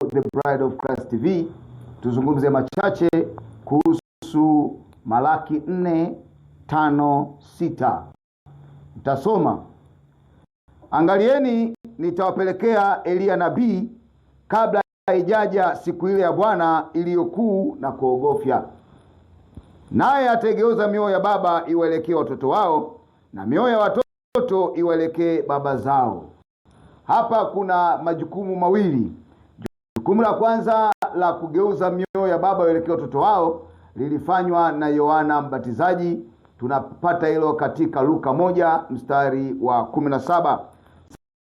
The Bride of Christ TV. Tuzungumze machache kuhusu Malaki 4:5-6. Nitasoma. Angalieni, nitawapelekea Elia nabii kabla haijaja siku ile ya Bwana iliyokuu na kuogofya. Naye ategeuza mioyo ya baba iwaelekee watoto wao, na mioyo ya watoto iwaelekee baba zao. Hapa kuna majukumu mawili. Jukumu la kwanza la kugeuza mioyo ya baba iwaelekee watoto wao lilifanywa na Yohana Mbatizaji. Tunapata hilo katika Luka 1:17.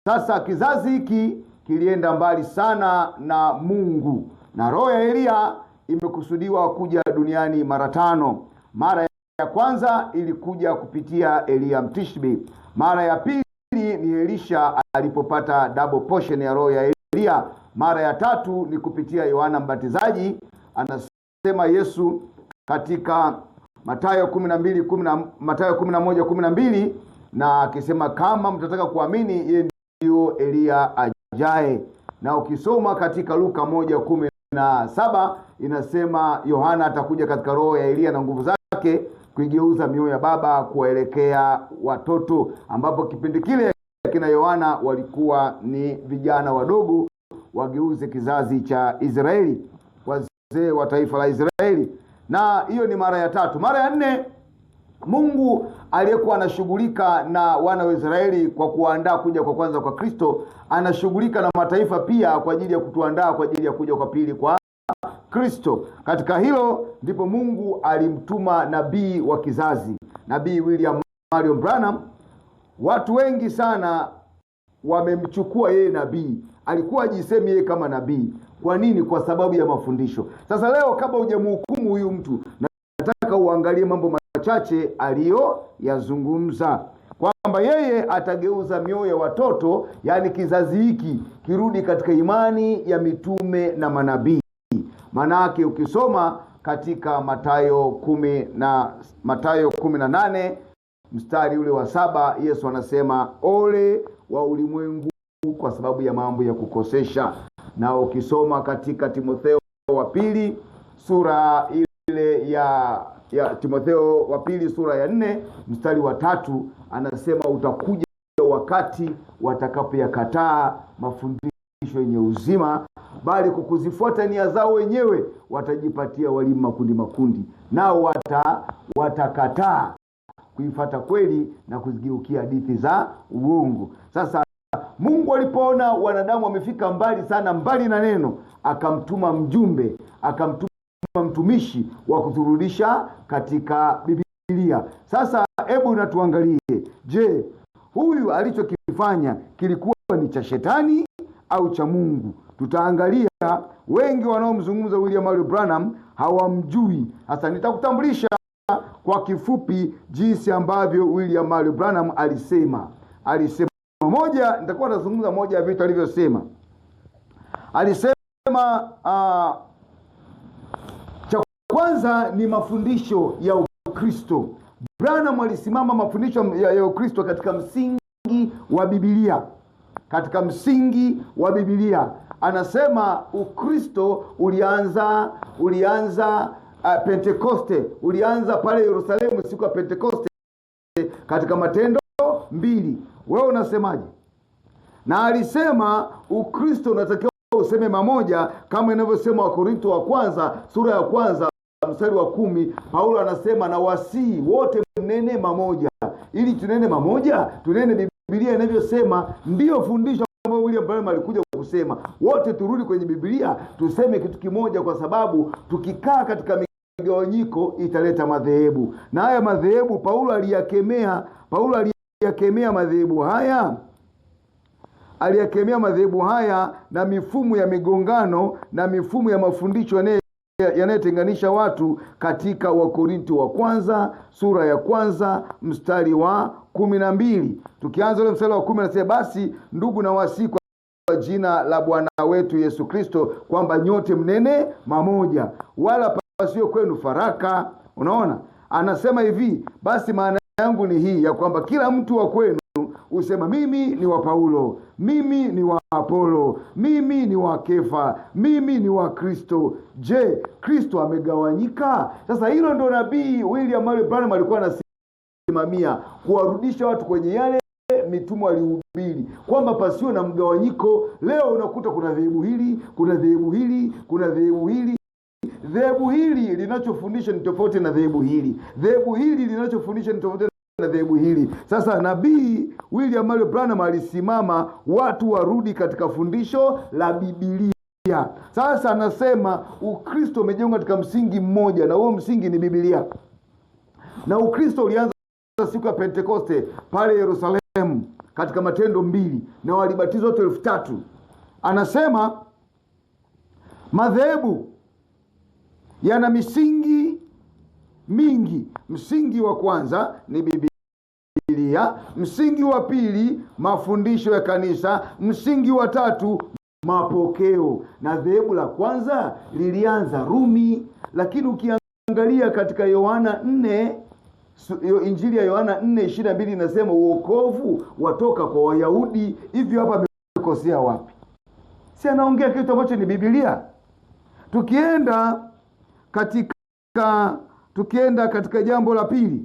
Sasa kizazi hiki kilienda mbali sana na Mungu, na roho ya Elia imekusudiwa kuja duniani mara 5. Mara ya kwanza ilikuja kupitia Elia Mtishbi. Mara ya pili ni Elisha alipopata double portion ya roho ya Elia. Mara ya tatu ni kupitia Yohana Mbatizaji. Anasema Yesu katika Mathayo 11:12, na akisema kama mtataka kuamini, yeye ndio Elia ajaye. Na ukisoma katika Luka 1:17 inasema Yohana atakuja katika roho ya Elia na nguvu zake kuigeuza mioyo ya baba kuelekea watoto, ambapo kipindi kile kina Yohana walikuwa ni vijana wadogo, wageuze kizazi cha Israeli, wazee wa taifa la Israeli. Na hiyo ni mara ya 3. Mara ya 4, Mungu aliyekuwa anashughulika na wana wa Israeli kwa kuandaa kuja kwa kwanza kwa Kristo, anashughulika na mataifa pia kwa ajili ya kutuandaa kwa ajili ya kuja kwa pili kwa Kristo. Katika hilo ndipo Mungu alimtuma nabii wa kizazi, Nabii William Marion Branham. Watu wengi sana wamemchukua yeye nabii. Alikuwa ajisemi yeye kama nabii. Kwa nini? Kwa sababu ya mafundisho. Sasa leo, kabla hujamhukumu huyu mtu, nataka uangalie mambo machache aliyoyazungumza, kwamba yeye atageuza mioyo ya watoto, yani kizazi hiki kirudi katika imani ya mitume na manabii. Manake ukisoma katika Mathayo 18 mstari ule wa 7, Yesu anasema ole wa ulimwengu kwa sababu ya mambo ya kukosesha. Na ukisoma katika Timotheo wa pili sura ile ya Timotheo wa pili sura ya 4 mstari wa 3, anasema utakuja wakati watakapoyakataa mafundisho yenye uzima, bali kukuzifuata nia zao wenyewe watajipatia walimu makundi, nao watakataa kuifuata kweli na kuzigeukia hadithi za uongo. Sasa Mungu alipoona wanadamu wamefika mbali sana, mbali na neno, akamtuma mjumbe, akamtuma mtumishi wa kuturudisha katika Biblia. Sasa hebu natuangalie, je, huyu alichokifanya kilikuwa ni cha shetani au cha Mungu? Tutaangalia. Wengi wanaomzungumza William Marion Branham hawamjui. Sasa nitakutambulisha kwa kifupi jinsi ambavyo William Marion Branham alisema moja. Nitakuwa nazungumza moja ya vitu alivyosema. Alisema cha kwanza ni mafundisho ya Ukristo. Branham alisimama mafundisho ya Ukristo katika msingi wa Biblia. Katika msingi wa Biblia anasema Ukristo ulianza Pentekoste, ulianza pale Yerusalemu siku ya Pentekoste katika Matendo 2. Wewe unasemaje? Na alisema Ukristo unatakiwa useme mamoja kama inavyosema Wakorintho wa kwanza sura ya kwanza mstari wa 10. Paulo anasema na wasii wote mnene mamoja. Ili tunene mamoja, tunene Biblia inavyosema. Ndiyo fundisho ambalo William Branham alikuja kusema. Wote turudi kwenye Biblia, tuseme kitu kimoja, kwa sababu tukikaa katika migawanyiko italeta madhehebu. Na haya madhehebu Paulo aliyakemea madhehebu haya na mifumo ya migongano na mifumo ya mafundisho yanayotenganisha watu katika Wakorintho wa kwanza sura ya kwanza mstari wa 12. Tukianza ule mstari wa 10 anasema, basi ndugu na wasihi kwa jina la Bwana wetu Yesu Kristo kwamba nyote mnene mamoja, wala pasiwe kwenu faraka. Unaona, anasema hivi, basi maana yangu ni hii ya kwamba kila mtu wa kwenu usema mimi ni wa Paulo, mimi ni wa Apolo, mimi ni wa Kefa, mimi ni wa Kristo. Je, Kristo amegawanyika? Sasa hilo ndo nabii William Marion Branham alikuwa anasimamia, kuwarudisha watu kwenye yale mitume walihubiri, kwamba pasiwe na mgawanyiko. Leo unakuta kuna dhehebu hili, kuna dhehebu hili, kuna dhehebu hili. Dhehebu hili linachofundisha ni tofauti na dhehebu hili, dhehebu hili linachofundisha ni tofauti na dhehebu hili. Sasa nabii William Marion Branham alisimama watu warudi katika fundisho la Biblia. Sasa anasema Ukristo umejengwa katika msingi mmoja, na huo msingi ni Biblia. Na Ukristo ulianza siku ya Pentekoste pale Yerusalemu katika Matendo 2, na walibatizwa watu 3,000. Anasema madhehebu yana misingi mingi. Msingi wa kwanza ni Biblia, msingi wa pili mafundisho ya kanisa, msingi wa tatu mapokeo. Na dhehebu la kwanza lilianza Rumi, lakini ukiangalia katika Yohana 4, Injili ya Yohana 4:22 inasema uokovu watoka kwa Wayahudi. Hivyo hapa amekosea wapi? Si anaongea kitu ambacho ni Biblia. Tukienda katika jambo la pili,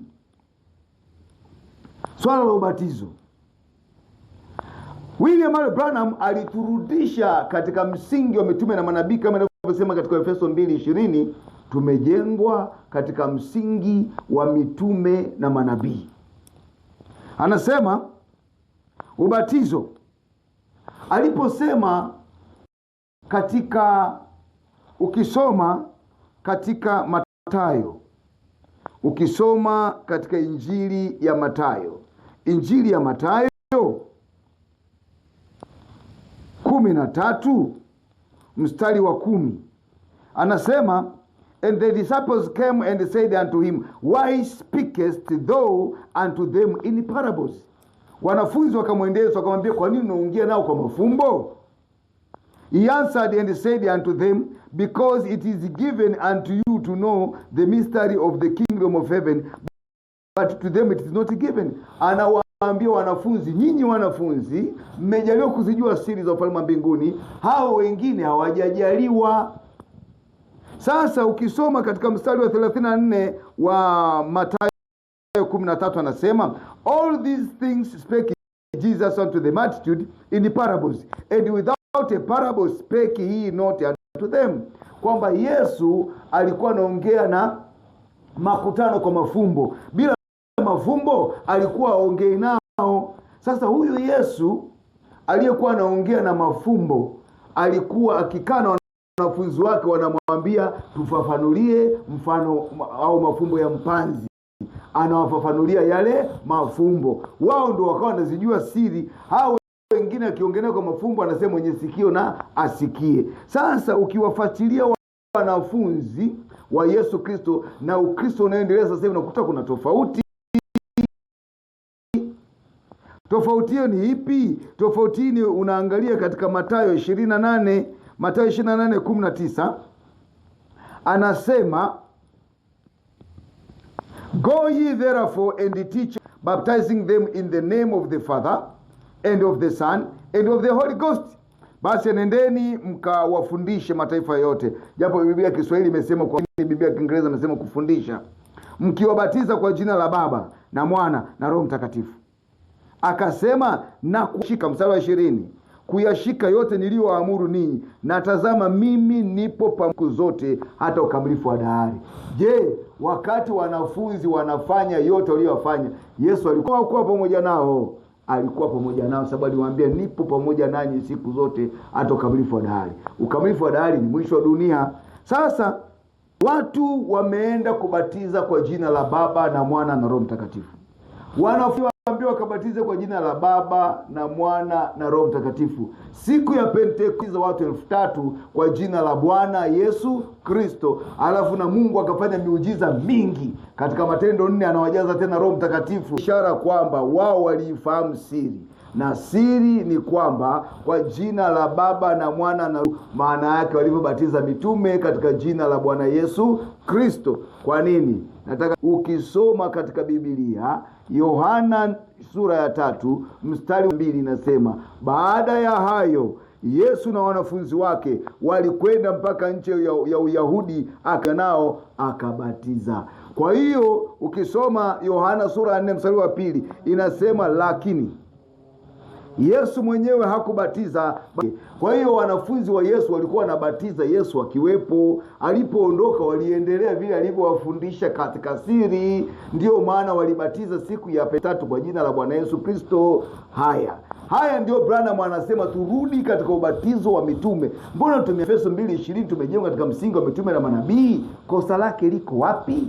swala la ubatizo. William Marion Branham aliturudisha katika msingi wa mitume na manabii, kama inavyosema katika Efeso 2:20, tumejengwa katika msingi wa mitume na manabii. Anasema ubatizo, aliposema ukisoma katika Mathayo, ukisoma katika Injili ya Mathayo 13 mstari wa 10, anasema and the disciples came and said unto him, why speakest thou unto them in parables? Wanafunzi wakamwendea wakamwambia, kwa nini unaongea nao kwa mafumbo? He answered and said unto them, because it is given unto you to know the mystery of the kingdom of heaven, but to them it is not given. Anawaambia wanafunzi, nyinyi wanafunzi mmejaliwa kuzijua siri za ufalme wa mbinguni, hao wengine hawajajaliwa. Sasa ukisoma katika mstari wa 34 wa Mathayo 13, anasema all these things spake Jesus unto the multitude in parables, and without a parable spake he not unto them. Kwamba Yesu alikuwa anaongea na makutano kwa mafumbo, bila mafumbo alikuwa aongei nao. Sasa huyu Yesu aliyekuwa anaongea na mafumbo alikuwa akikaa na wanafunzi wake, wanamwambia tufafanulie mfano au mafumbo ya mpanzi. Anawafafanulia yale mafumbo, wao ndio wakawa wanazijua siri. Hao wengine akiongelea kwa mafumbo anasema mwenye sikio na asikie. Sasa ukiwafuatilia wanafunzi wa Yesu Kristo na Ukristo unaendelea sasa hivi, unakuta kuna tofauti. Tofauti hiyo ni ipi? Tofauti hii unaangalia katika Mathayo 28:19, anasema go ye therefore and teach, baptizing them in the name of the Father and of the Son and of the Holy Ghost. Basi nendeni mkawafundishe mataifa yote. Japo Biblia ya Kiswahili imesema, kwa nini Biblia ya Kiingereza imesema kufundisha? Mkiwabatiza kwa jina la Baba na Mwana na Roho Mtakatifu. Akasema na kushika, mstari wa 20, kuyashika yote niliyowaamuru ninyi, na tazama mimi nipo pamoja zote hata ukamilifu wa dahari. Je, wakati wanafunzi wanafanya yote waliyofanya, Yesu alikuwa pamoja nao? Alikuwa pamoja nao, sababu aliwaambia nipo pamoja nanyi siku zote hata ukamilifu wa dahari. Ukamilifu wa dahari ni mwisho wa dunia. Sasa watu wameenda kubatiza kwa jina la Baba na Mwana na Roho Mtakatifu. Wanafunzi waambiwa wakabatize kwa jina la Baba na Mwana na Roho Mtakatifu. Siku ya Pentekoste watu 3,000 kwa jina la Bwana Yesu Kristo. Alafu na Mungu akafanya miujiza mingi. Katika Matendo 4 anawajaza tena Roho Mtakatifu, ishara kwamba wao waliifahamu siri. Na siri ni kwamba kwa jina la Baba na Mwana na maana yake walivyobatiza mitume katika jina la Bwana Yesu Kristo. Kwa nini? Nataka ukisoma katika Biblia Yohana sura ya 3 mstari 2 inasema, baada ya hayo Yesu na wanafunzi wake walikwenda mpaka nchi ya Uyahudi, nao akabatiza. Kwa hiyo ukisoma Yohana sura ya 4 mstari wa 2 inasema, lakini Yesu mwenyewe hakubatiza. Kwa hiyo wanafunzi wa Yesu walikuwa wanabatiza Yesu akiwepo. Alipoondoka waliendelea vile alivyowafundisha katika siri. Ndio maana walibatiza siku ya Pentekoste kwa jina la Bwana Yesu Kristo. Haya ndio Branham anasema turudi katika ubatizo wa mitume. Mbona tumia Efeso 2:20 tumejenga katika msingi wa mitume na manabii? Kosa lake liko wapi?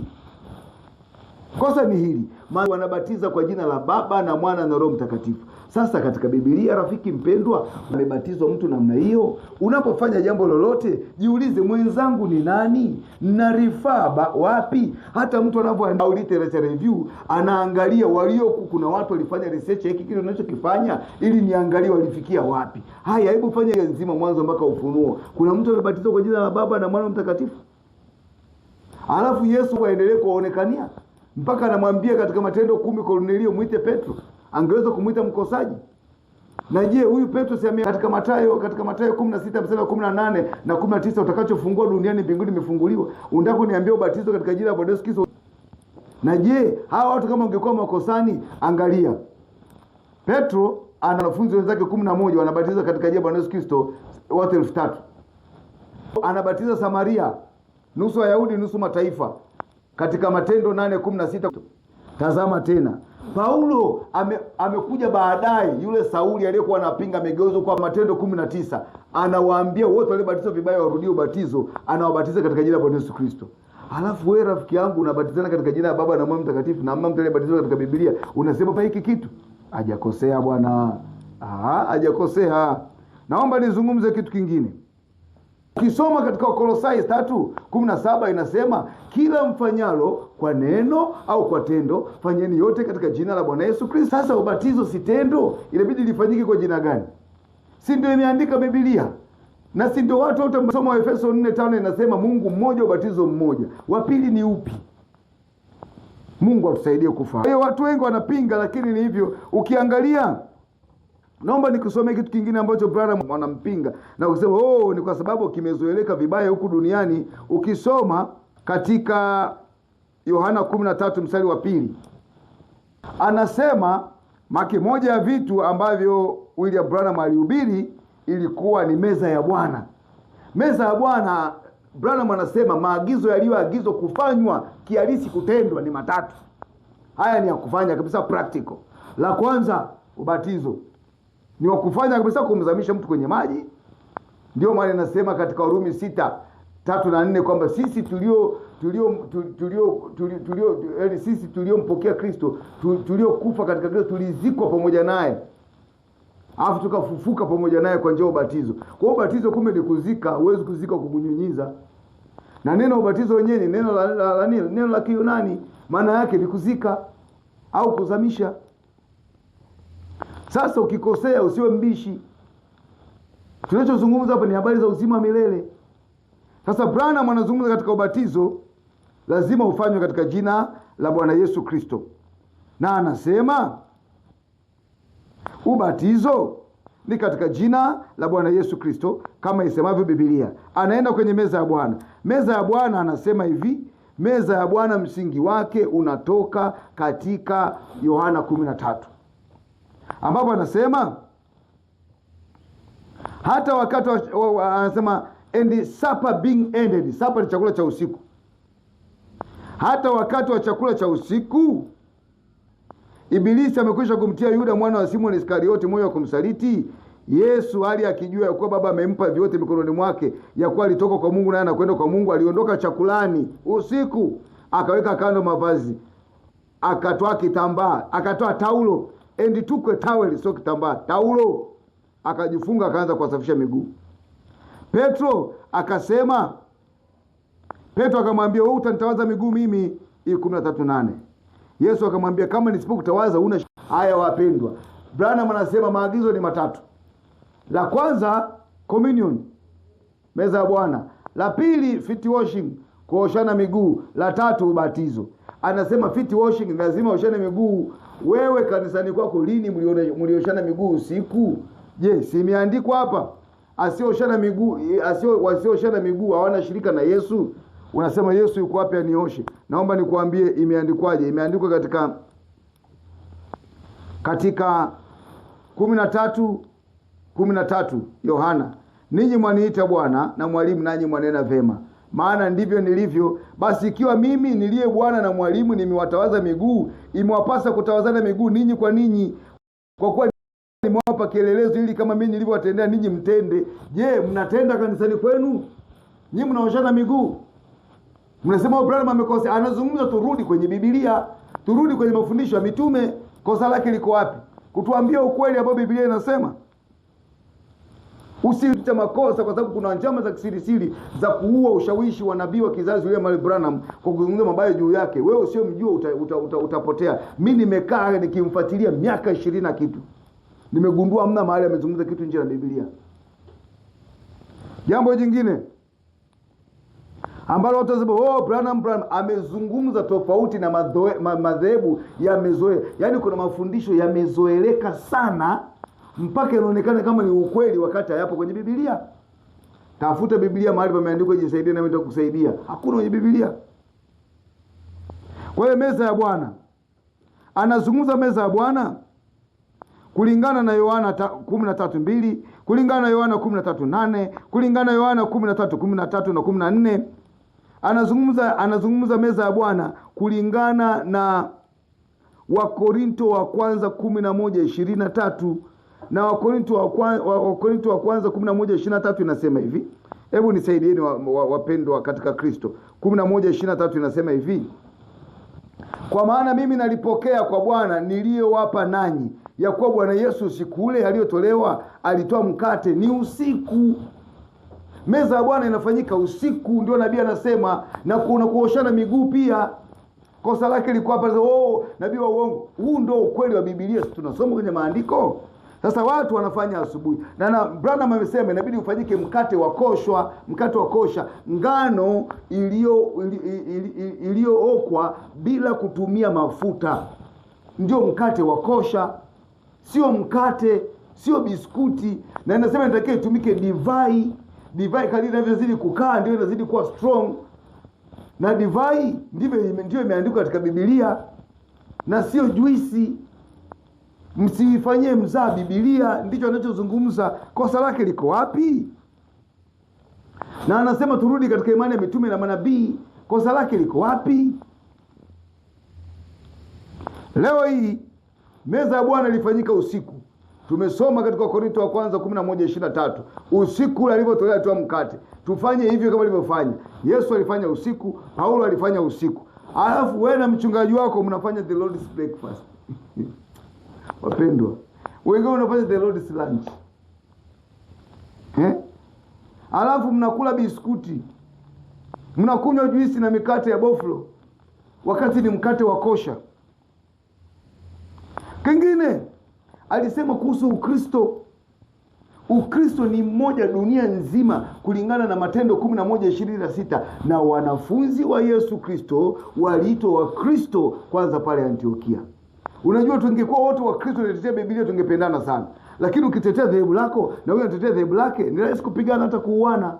Kosa ni hili, wanabatiza kwa jina la Baba na Mwana na Roho Mtakatifu. Sasa katika Biblia, rafiki mpendwa, amebatizwa mtu namna hiyo? Unapofanya jambo lolote jiulize, mwenzangu ni nani? Narifaa wapi? Hata mtu anapoandaa literature review anaangalia kuna watu walifanya research hiki kile unachokifanya ili niangalie walifikia wapi. Haya, hebu fanya nzima mwanzo mpaka Ufunuo. Kuna mtu amebatizwa kwa jina la Baba na Mwana Mtakatifu? Alafu Yesu aendelee kuonekania mpaka anamwambia katika Matendo 10 Kornelio muite Petro. Angeweza kumuita mkosaji? Na je, huyu Petro si katika Mathayo 16 mstari wa 18 na 19, utakachofungua duniani mbinguni imefunguliwa. Unataka niambie ubatizo katika jina la Bwana Yesu Kristo? Na je, hawa watu kama ungekuwa makosani, angalia. Petro ana wanafunzi wenzake 11 wanabatiza katika jina la Bwana Yesu Kristo, watu 3000. Anabatiza Samaria, nusu Wayahudi nusu mataifa, katika Matendo 8:16. Tazama tena, Paulo amekuja baadaye. Yule Sauli aliyekuwa anapinga amegeuzwa kwa Matendo 19. Anawaambia wote waliobatizwa vibaya warudie ubatizo, anawabatiza katika jina la Bwana Yesu Kristo. Alafu wewe rafiki yangu unabatizana katika jina la Baba na Mwana Mtakatifu, na mama mtu aliyebatizwa katika Biblia unasema pa hiki kitu? Hajakosea bwana. Hajakosea. Naomba nizungumze kitu kingine. Ukisoma katika Kolosai 3:17 inasema, kila mfanyalo kwa neno au kwa tendo fanyeni yote katika jina la Bwana Yesu Kristo. Sasa ubatizo si tendo, inabidi lifanyike kwa jina gani? Si ndio imeandika Biblia? Na si ndio watu wote msoma Efeso 4:5 inasema Mungu mmoja, ubatizo mmoja. Wa pili ni upi? Mungu atusaidie kufahamu. Kwa hiyo watu wengi wanapinga, lakini ni hivyo. Ukiangalia, naomba nikusomee kitu kingine ambacho Branham wanampinga na kusema ni kwa sababu kimezoeleka vibaya huku duniani. Ukisoma katika Yohana 13 mstari wa 2 anasema moja ya vitu ambavyo William Branham alihubiri ilikuwa ni meza ya Bwana. Meza ya Bwana, Branham anasema maagizo yaliyoagizwa kufanywa kihalisi kutendwa ni 3. Haya ni ya kufanya kabisa practical. La kwanza, ubatizo ni wa kufanya kabisa, kumzamisha mtu kwenye maji. Ndio maana nasema katika Warumi 6:3 na 4 kwamba sisi sisi tuliompokea Kristo, tuliokufa katika Kristo, tulizikwa pamoja naye, alafu tukafufuka pamoja naye kwa njia ya ubatizo. Kwa hiyo ubatizo kumbe ni kuzika. Huwezi kuzika kwa kunyunyiza. Na neno ubatizo wenyewe ni neno la Kiyunani, maana yake ni kuzika au kuzamisha. Sasa ukikosea usiwe mbishi. Tunachozungumza hapa ni habari za uzima milele. Sasa Branham anazungumza katika ubatizo lazima ufanywe katika jina la Bwana Yesu Kristo. Na anasema ubatizo ni katika jina la Bwana Yesu Kristo kama isemavyo Biblia. Anaenda kwenye meza ya Bwana. Meza ya Bwana anasema hivi, meza ya Bwana msingi wake unatoka katika Yohana 13. Ambapo anasema hata wakati anasema and supper being ended. Supper ni chakula cha usiku. Hata wakati wa chakula cha usiku Ibilisi amekwisha kumtia Yuda mwana wa Simoni Iskarioti moyo wa kumsaliti. Yesu hali akijua ya kuwa Baba amempa vyote mikononi mwake, ya kuwa alitoka kwa Mungu naye anakwenda kwa Mungu, aliondoka chakulani usiku, akaweka kando mavazi, akatoa kitambaa, akatoa taulo, and took a towel, sio kitambaa, taulo, akajifunga, akaanza kuwasafisha miguu. Petro akasema, Petro akamwambia, wewe utanitawaza miguu mimi? 13:8. Yesu akamwambia, kama nisipokutawaza una. Haya wapendwa, Branham anasema maagizo ni matatu. La kwanza communion, meza ya Bwana. La pili feet washing, kuoshana miguu. La tatu ubatizo. Anasema feet washing lazima uoshane miguu. Wewe kanisani kwako lini mlioshana miguu usiku? Je, si imeandikwa hapa asioshana miguu, wasioshana miguu hawana shirika na Yesu? Unasema Yesu yuko wapi anioshe? Naomba nikuambie imeandikwaje. Imeandikwa katika 13:13 Yohana, ninyi mwaniita Bwana na mwalimu, nanyi mwanena vema, maana ndivyo nilivyo. Basi ikiwa mimi niliye Bwana na mwalimu nimewatawaza miguu, imewapasa kutawazana miguu ninyi kwa ninyi, kwa kuwa nimewapa kielelezo, ili kama mimi nilivyowatendea ninyi mtende. Je, mnatenda kanisani kwenu? Nyinyi mnaoshana miguu. Mnasema Branham amekosa. Anazungumza turudi kwenye Biblia, turudi kwenye mafundisho ya mitume. Kosa lake liko wapi? Kutuambia ukweli ambao Biblia inasema. Usiite makosa kwa sababu kuna njama za kisirisiri za kuua ushawishi wa nabii wa kizazi yule Mali Branham kwa kuzungumza mabaya juu yake. Wewe usio mjua utapotea. Mimi nimekaa nikimfuatilia miaka 20 na kitu. Nimegundua hamna mahali amezungumza kitu nje ya Biblia. Jambo jingine ambalo watu wasema Branham amezungumza tofauti na madhehebu yamezoea. Yaani kuna mafundisho yamezoeleka sana mpaka inaonekana kama ni ukweli wakati hayapo kwenye Biblia. Tafuta Biblia mahali pameandikwa jisaidie na mimi nitakusaidia. Hakuna kwenye Biblia. Kwa hiyo meza ya Bwana, anazungumza meza ya Bwana kulingana na Yohana 13:2, kulingana na Yohana 13:8, kulingana na Yohana 13:13 na 14. Anazungumza meza ya Bwana kulingana na Wakorinto wa kwanza 11:23 na Wakorinto wa kwanza 11:23 inasema hivi. Hebu nisaidieni wapendwa katika Kristo. 11:23 inasema hivi: kwa maana mimi nalipokea kwa Bwana niliyowapa nanyi, ya kuwa Bwana Yesu usiku ule aliyotolewa alitoa mkate, ni usiku. Meza ya Bwana inafanyika usiku, ndio nabii anasema, na kuna kuoshana miguu pia. Kosa lake liko hapa. Nabii wa uongo. Huu ndio ukweli wa Biblia, tunasoma kwenye maandiko. Sasa watu wanafanya asubuhi. Na Branham amesema inabidi ufanyike mkate wa kosha, ngano iliyookwa bila kutumia mafuta. Ndio mkate wa kosha. Sio mkate, sio biskuti. Na inasema inatakiwa itumike divai. Divai kadri inavyozidi kukaa ndio inazidi kuwa strong. Na divai ndio imeandikwa katika Biblia, na sio juisi. Msifanyie mzaa Biblia, ndicho anachozungumza. Kosa lake liko wapi? Na anasema turudi katika imani ya mitume na manabii. Kosa lake liko wapi? Leo hii meza ya Bwana ilifanyika usiku. Tumesoma katika Korinto wa kwanza 11:23. Usiku alivyotolewa tu mkate. Tufanye hivyo kama alivyofanya. Yesu alifanya usiku, Paulo alifanya usiku. Alafu wewe na mchungaji wako mnafanya the Lord's breakfast. Wapendwa, wengine wanafanya the Lord's lunch. Alafu mnakula biskuti. Mnakunywa juisi na mikate ya boflo wakati ni mkate wa kosha. Kingine alisema kuhusu Ukristo. Ukristo ni mmoja dunia nzima kulingana na Matendo 11:26, na wanafunzi wa Yesu Kristo waliitwa Wakristo kwanza pale Antiokia. Unajua tungekuwa wote Wakristo tunatetea Biblia tungependana sana. Lakini ukitetea dhehebu lako na wewe unatetea dhehebu lake, ni rahisi kupigana hata kuuana.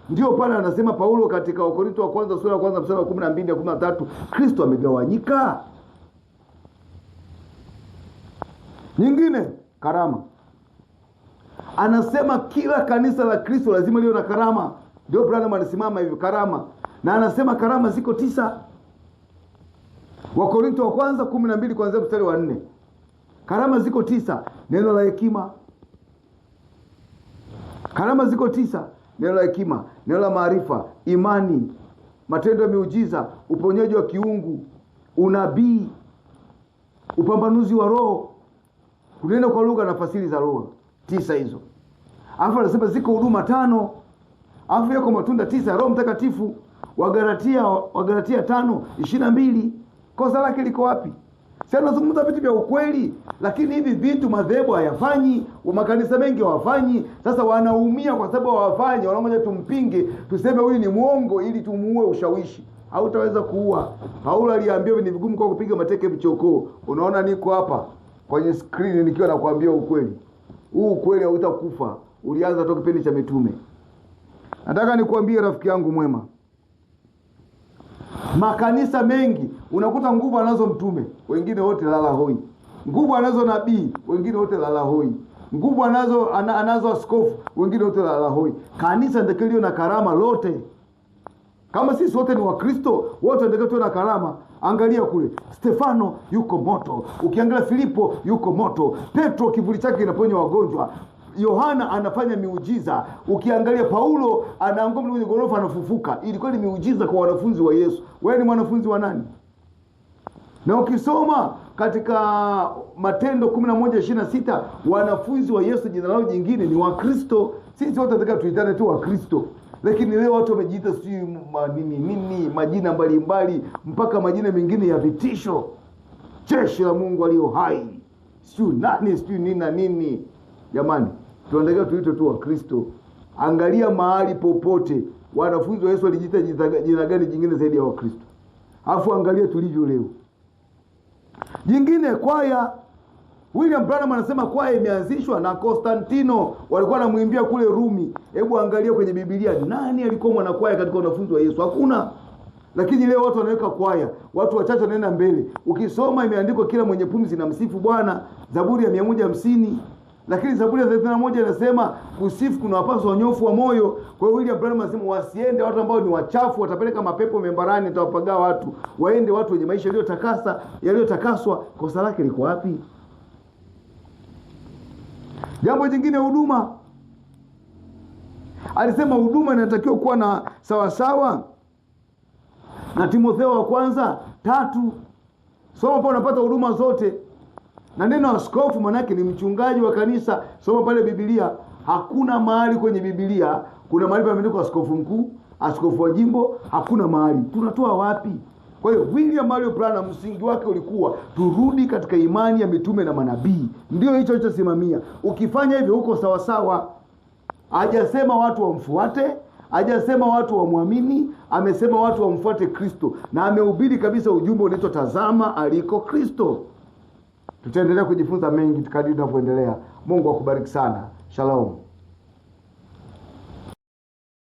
Ndio pale anasema Paulo katika Wakorinto wa kwanza sura ya kwanza mstari wa 12 na 13, Kristo amegawanyika. Nyingine, karama. Anasema kila kanisa la Kristo lazima liwe na karama. Ndio Branham anasimama hivyo, karama. Na anasema karama ziko 9. Wakorinto wa kwanza 12 kuanzia mstari wa 4. Karama ziko 9. Neno la hekima. Karama ziko 9. Neno la hekima, neno la maarifa, imani, matendo ya miujiza, uponyaji wa kiungu, unabii, upambanuzi wa roho, kunena kwa lugha na fasiri za roho. 9 hizo. Alafu anasema ziko huduma 5. Alafu yako matunda 9 ya Roho Mtakatifu. Wagalatia 5:22. Kosa lake liko wapi? Si anazungumza vitu vya ukweli, lakini hivi vitu madhehebu hayafanyi, makanisa mengi hawafanyi. Sasa wanaumia kwa sababu hawafanyi, wanamoja tumpinge, tuseme huyu ni mwongo ili tumuue ushawishi. Hautaweza kuua. Paulo aliambiwa ni vigumu kwa kupiga mateke mchokoo. Unaona niko hapa kwenye screen nikiwa nakwambia ukweli. Huu ukweli hautakufa. Ulianza toka kipindi cha mitume. Nataka nikuambie rafiki yangu mwema, makanisa mengi unakuta nguvu anazo mtume, wengine wote lala hoi. Nguvu anazo nabii, wengine wote lala hoi. Nguvu anazo askofu, wengine wote lala hoi. Kanisa ndilo lilo na karama lote. Kama sisi wote ni Wakristo, wote ndilo tuwe na karama. Angalia kule, Stefano yuko moto. Ukiangalia Filipo yuko moto. Petro kivuli chake kinaponya wagonjwa. Yohana anafanya miujiza. Ukiangalia Paulo anaanguka kwenye gorofa anafufuka. Ilikuwa ni miujiza kwa wanafunzi wa Yesu. Wewe ni mwanafunzi wa nani? Na ukisoma katika Matendo 11:26, wanafunzi wa Yesu jina lao jingine ni Wakristo. Sisi wote tunataka tuitane tu Wakristo. Lakini leo watu wamejiita sijui nini majina mbalimbali, mpaka majina mengine ya vitisho. Jeshi la Mungu aliye hai. Sijui nani, sijui nini na nini. Jamani, tunataka tuite tu Wakristo. Angalia mahali popote wanafunzi wa Yesu walijiita jina gani jingine zaidi ya Wakristo. Alafu angalia tulivyo leo. Jingine kwaya. William Branham anasema kwaya imeanzishwa na Konstantino, walikuwa wanamwimbia kule Rumi. Hebu angalia kwenye Biblia, nani alikuwa mwanakwaya katika wanafunzi wa Yesu? Hakuna. Lakini leo watu wanaweka kwaya, watu wachache wanaenda mbele. Ukisoma imeandikwa kila mwenye pumzi na msifu Bwana, Zaburi ya 150. Lakini Zaburi ya 31 inasema kusifu kuna wapaswa wanyofu wa moyo. Kwa hiyo William Branham anasema wasiende watu ambao ni wachafu, watapeleka mapepo membarani, atawapagaa watu. Waende watu wenye maisha yaliyotakaswa. Kosa lake liko wapi? Jambo jingine, huduma. Alisema huduma inatakiwa kuwa na sawasawa na Timotheo wa kwanza 3. Soma pale unapata huduma zote. Na neno askofu maana yake ni mchungaji wa kanisa. Soma pale Biblia. Hakuna mahali kwenye Biblia kuna mahali pameandikwa askofu mkuu, askofu wa jimbo. Hakuna mahali. Tunatoa wapi? Kwa hiyo William Marion Branham msingi wake ulikuwa turudi katika imani ya mitume na manabii. Ndio hicho alichosimamia. Ukifanya hivyo uko sawa sawa. Hajasema watu wamfuate, hajasema watu wamwamini, amesema watu wamfuate Kristo, na amehubiri kabisa ujumbe unaitwa tazama aliko Kristo. Tutaendelea kujifunza mengi kadri tunavyoendelea. Mungu akubariki sana. Shalom.